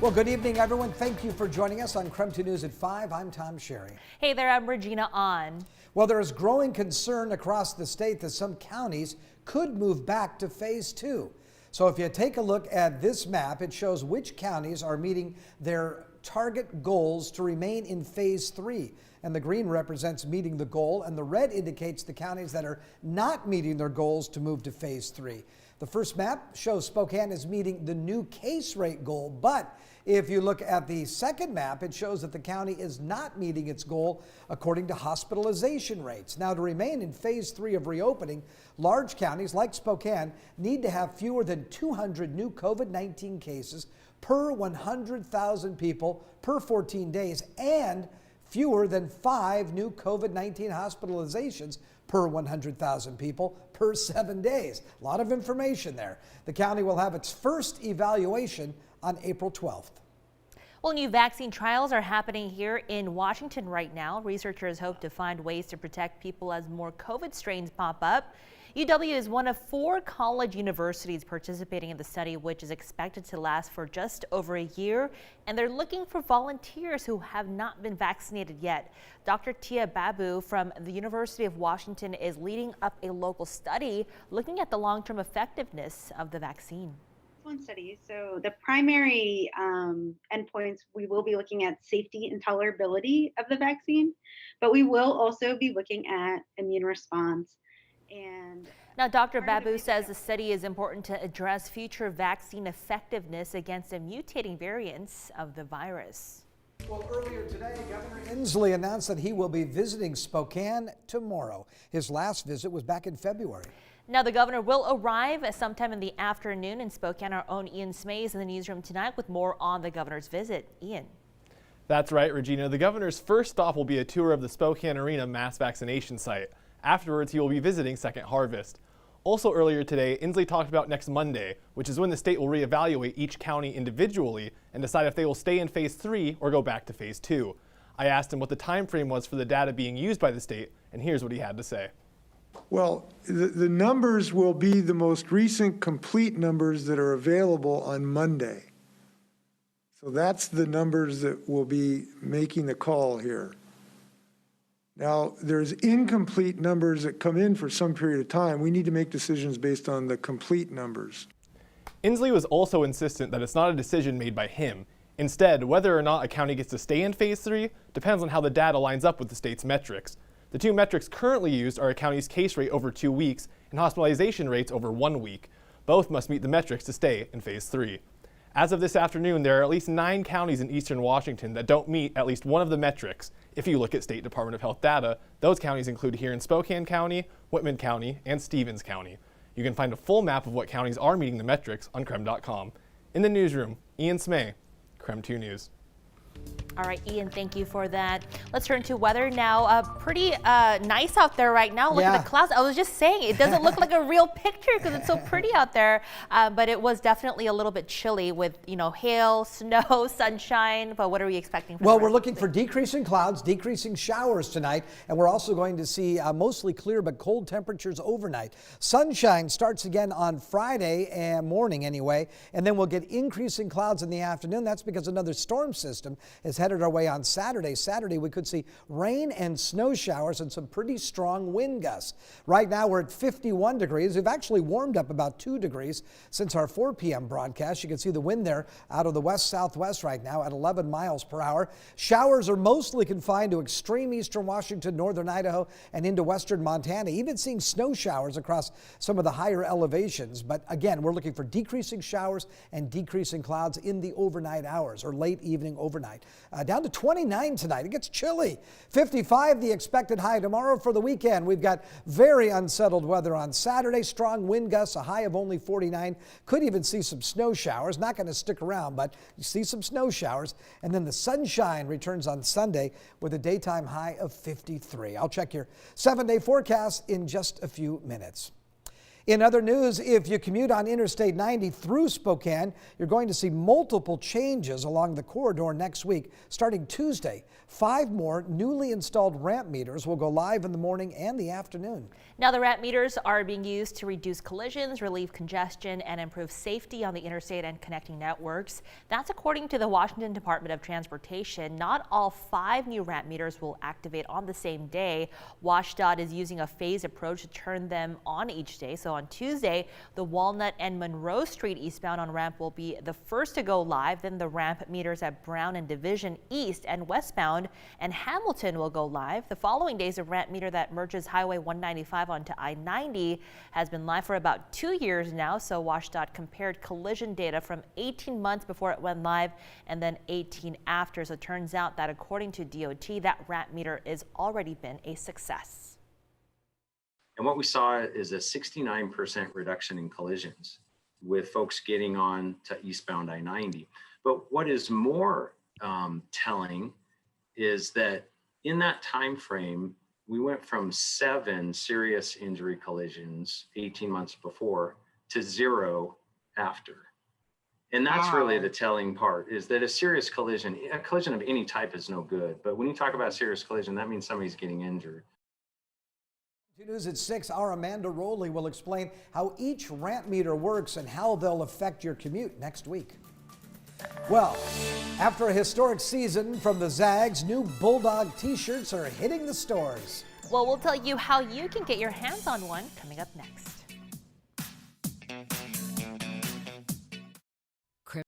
Well, good evening, everyone. Thank you for joining us on KREM 2 News at 5. I'm Tom Sherry. Hey there, I'm Regina On. Well, there is growing concern across the state that some counties could move back to phase 2. So if you take a look at this map, it shows which counties are meeting their target goals to remain in phase 3. And the green represents meeting the goal, and the red indicates the counties that are not meeting their goals to move to phase 3. The first map shows Spokane is meeting the new case rate goal, but if you look at the second map, it shows that the county is not meeting its goal according to hospitalization rates. Now, to remain in phase 3 of reopening, large counties like Spokane need to have fewer than 200 new COVID-19 cases per 100,000 people per 14 days and fewer than 5 new COVID-19 hospitalizations per 100,000 people per 7 days. A lot of information there. The county will have its first evaluation on April 12th. Well, new vaccine trials are happening here in Washington right now. Researchers hope to find ways to protect people as more COVID strains pop up. UW is one of 4 college universities participating in the study, which is expected to last for just over a year. And they're looking for volunteers who have not been vaccinated yet. Dr. Tia Babu from the University of Washington is leading up a local study looking at the long-term effectiveness of the vaccine. One study. So the primary endpoints, we will be looking at safety and tolerability of the vaccine, but we will also be looking at immune response. And now, Dr. Babu says the study is important to address future vaccine effectiveness against the mutating variants of the virus. Well, earlier today, Governor Inslee announced that he will be visiting Spokane tomorrow. His last visit was back in February. Now, the governor will arrive sometime in the afternoon in Spokane. Our own Ian Smay is in the newsroom tonight with more on the governor's visit. Ian. That's right, Regina. The governor's first stop will be a tour of the Spokane Arena mass vaccination site. Afterwards, he will be visiting Second Harvest. Also earlier today, Inslee talked about next Monday, which is when the state will reevaluate each county individually and decide if they will stay in phase 3 or go back to phase 2. I asked him what the time frame was for the data being used by the state, and here's what he had to say. Well, the numbers will be the most recent complete numbers that are available on Monday. So that's the numbers that will be making the call here. Now, there's incomplete numbers that come in for some period of time. We need to make decisions based on the complete numbers. Inslee was also insistent that it's not a decision made by him. Instead, whether or not a county gets to stay in phase 3 depends on how the data lines up with the state's metrics. The 2 metrics currently used are a county's case rate over 2 weeks and hospitalization rates over 1 week. Both must meet the metrics to stay in phase 3. As of this afternoon, there are at least 9 counties in eastern Washington that don't meet at least one of the metrics. If you look at State Department of Health data, those counties include here in Spokane County, Whitman County, and Stevens County. You can find a full map of what counties are meeting the metrics on KREM.com. In the newsroom, Ian Smay, KREM 2 News. All right, Ian, thank you for that. Let's turn to weather now. Pretty nice out there right now. Look at the clouds. I was just saying, it doesn't look like a real picture because it's so pretty out there. But it was definitely a little bit chilly with, hail, snow, sunshine. But what are we expecting? Well, we're looking for decreasing clouds, decreasing showers tonight. And we're also going to see mostly clear but cold temperatures overnight. Sunshine starts again on Friday morning anyway. And then we'll get increasing clouds in the afternoon. That's because another storm system is headed our way on Saturday. Saturday, we could see rain and snow showers and some pretty strong wind gusts. Right now, we're at 51 degrees. We've actually warmed up about 2 degrees since our 4 p.m. broadcast. You can see the wind there out of the west-southwest right now at 11 miles per hour. Showers are mostly confined to extreme eastern Washington, northern Idaho, and into western Montana. Even seeing snow showers across some of the higher elevations. But again, we're looking for decreasing showers and decreasing clouds in the overnight hours or late evening overnight. Down to 29 tonight. It gets chilly. 55 the expected high tomorrow. For the weekend, we've got very unsettled weather on Saturday. Strong wind gusts, a high of only 49. Could even see some snow showers. Not going to stick around, but you see some snow showers. And then the sunshine returns on Sunday with a daytime high of 53. I'll check your 7-day forecast in just a few minutes. In other news, if you commute on Interstate 90 through Spokane, you're going to see multiple changes along the corridor next week. Starting Tuesday, 5 more newly installed ramp meters will go live in the morning and the afternoon. Now, the ramp meters are being used to reduce collisions, relieve congestion, and improve safety on the interstate and connecting networks. That's according to the Washington Department of Transportation. Not all 5 new ramp meters will activate on the same day. WashDOT is using a phased approach to turn them on each day. So on Tuesday, the Walnut and Monroe Street eastbound on ramp will be the first to go live. Then the ramp meters at Brown and Division east and westbound and Hamilton will go live. The following days, a ramp meter that merges Highway 195 onto I-90 has been live for about 2 years now. So WashDOT compared collision data from 18 months before it went live and then 18 after. So it turns out that according to DOT, that ramp meter has already been a success. And what we saw is a 69% reduction in collisions with folks getting on to eastbound I-90. But what is more telling is that in that time frame, we went from 7 serious injury collisions 18 months before to 0 after. And that's really the telling part, is that a collision of any type is no good. But when you talk about serious collision, that means somebody's getting injured. News at 6, our Amanda Rowley will explain how each ramp meter works and how they'll affect your commute next week. Well, after a historic season from the Zags, new Bulldog t-shirts are hitting the stores. Well, we'll tell you how you can get your hands on one coming up next.